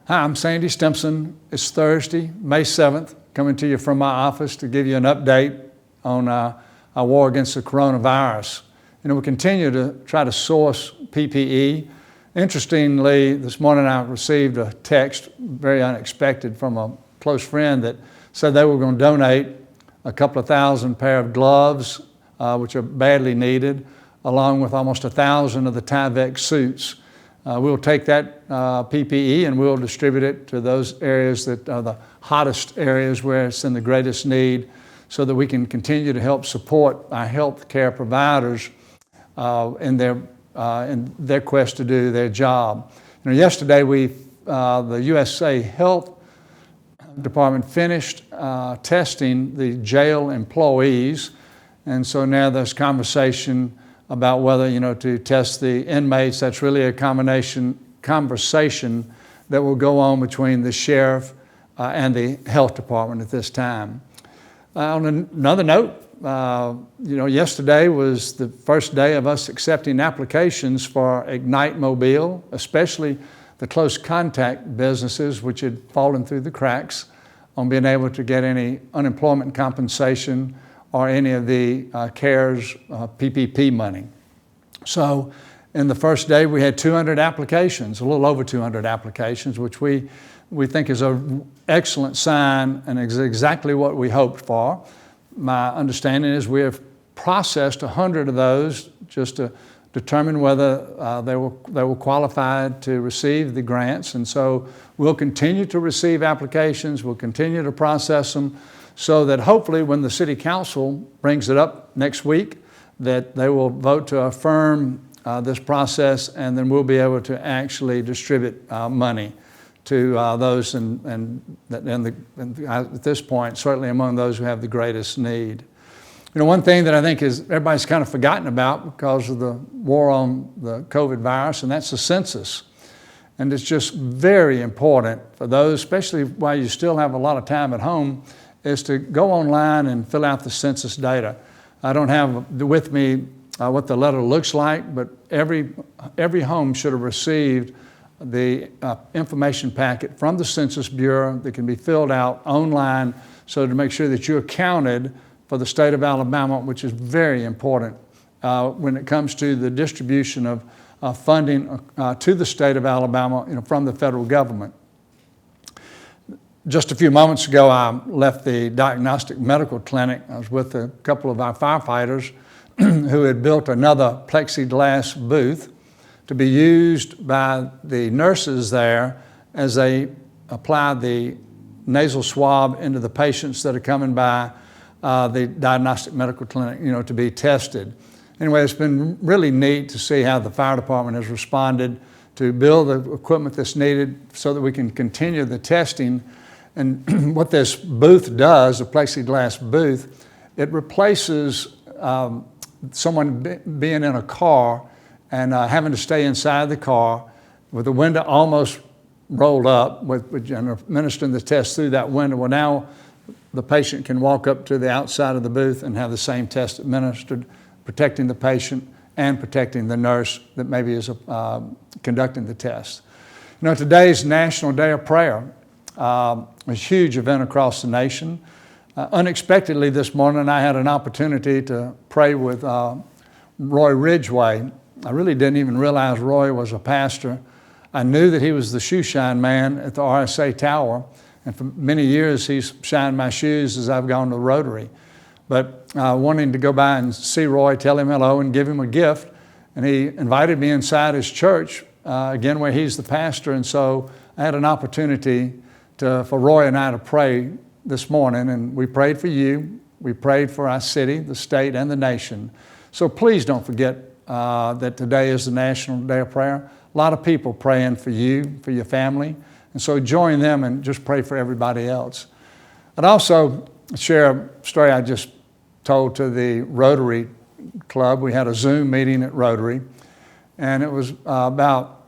Hi, I'm Sandy Stimpson. It's Thursday, May 7th, coming to you from my office to give you an update on our war against the coronavirus. We continue to try to source PPE. Interestingly, this morning I received a text, very unexpected, from a close friend that said they were going to donate a couple of thousand pair of gloves, which are badly needed, along with almost 1,000 of the Tyvek suits. We'll take that PPE and we'll distribute it to those areas that are the hottest areas where it's in the greatest need, so that we can continue to help support our health care providers in their quest to do their job. Yesterday the USA Health Department finished testing the jail employees, and so now there's conversation about whether to test the inmates. That's really a conversation that will go on between the sheriff and the health department at this time. On another note, yesterday was the first day of us accepting applications for Ignite Mobile, especially the close contact businesses which had fallen through the cracks on being able to get any unemployment compensation or any of the CARES PPP money. So in the first day we had 200 applications, a little over 200 applications, which we think is an excellent sign and is exactly what we hoped for. My understanding is we have processed 100 of those just to determine whether they were qualified to receive the grants. And so we'll continue to receive applications, we'll continue to process them, so that hopefully when the City Council brings it up next week, that they will vote to affirm this process, and then we'll be able to actually distribute money to those at this point, certainly among those who have the greatest need. One thing that I think is everybody's kind of forgotten about because of the war on the COVID virus, and that's the census. And it's just very important for those, especially while you still have a lot of time at home, is to go online and fill out the census data. I don't have with me what the letter looks like, but every home should have received the information packet from the Census Bureau that can be filled out online, so to make sure that you're counted for the state of Alabama, which is very important when it comes to the distribution of funding to the state of Alabama from the federal government. Just a few moments ago, I left the diagnostic medical clinic. I was with a couple of our firefighters who had built another plexiglass booth to be used by the nurses there as they apply the nasal swab into the patients that are coming by the diagnostic medical clinic, to be tested. Anyway, it's been really neat to see how the fire department has responded to build the equipment that's needed so that we can continue the testing. And what this booth does, the plexiglass booth, it replaces someone being in a car and having to stay inside the car with the window almost rolled up, and administering the test through that window. Well, now the patient can walk up to the outside of the booth and have the same test administered, protecting the patient and protecting the nurse that maybe is conducting the test. Today's National Day of Prayer. A huge event across the nation. Unexpectedly this morning, I had an opportunity to pray with Roy Ridgway. I really didn't even realize Roy was a pastor. I knew that he was the shoe shine man at the RSA Tower, and for many years he's shined my shoes as I've gone to Rotary. But wanting to go by and see Roy, tell him hello and give him a gift, and he invited me inside his church, again where he's the pastor, and so I had an opportunity for Roy and I to pray this morning, and we prayed for you, we prayed for our city, the state, and the nation. So please don't forget that today is the National Day of Prayer. A lot of people praying for you, for your family, and so join them and just pray for everybody else. I'd also share a story I just told to the Rotary Club. We had a Zoom meeting at Rotary, and it was about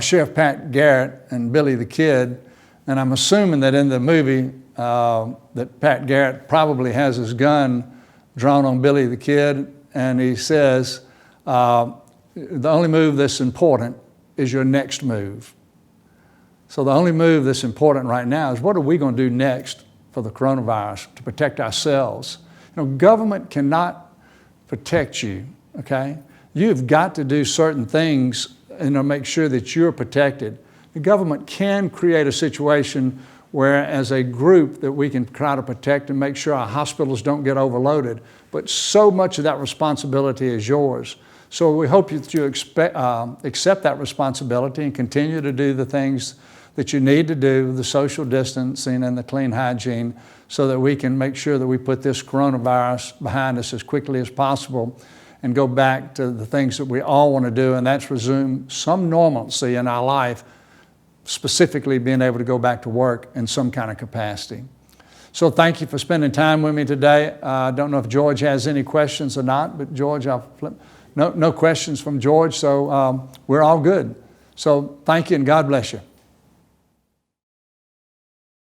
Sheriff Pat Garrett and Billy the Kid. And I'm assuming that in the movie that Pat Garrett probably has his gun drawn on Billy the Kid, and he says, the only move that's important is your next move. So the only move that's important right now is what are we going to do next for the coronavirus to protect ourselves? Government cannot protect you, okay? You've got to do certain things and make sure that you're protected. The government can create a situation where as a group that we can try to protect and make sure our hospitals don't get overloaded, but so much of that responsibility is yours. So we hope that you accept that responsibility and continue to do the things that you need to do, the social distancing and the clean hygiene, so that we can make sure that we put this coronavirus behind us as quickly as possible and go back to the things that we all want to do, and that's resume some normalcy in our life, specifically being able to go back to work in some kind of capacity. So thank you for spending time with me today. I don't know if George has any questions or not, but George, I'll flip. No questions from George, so we're all good. So thank you and God bless you.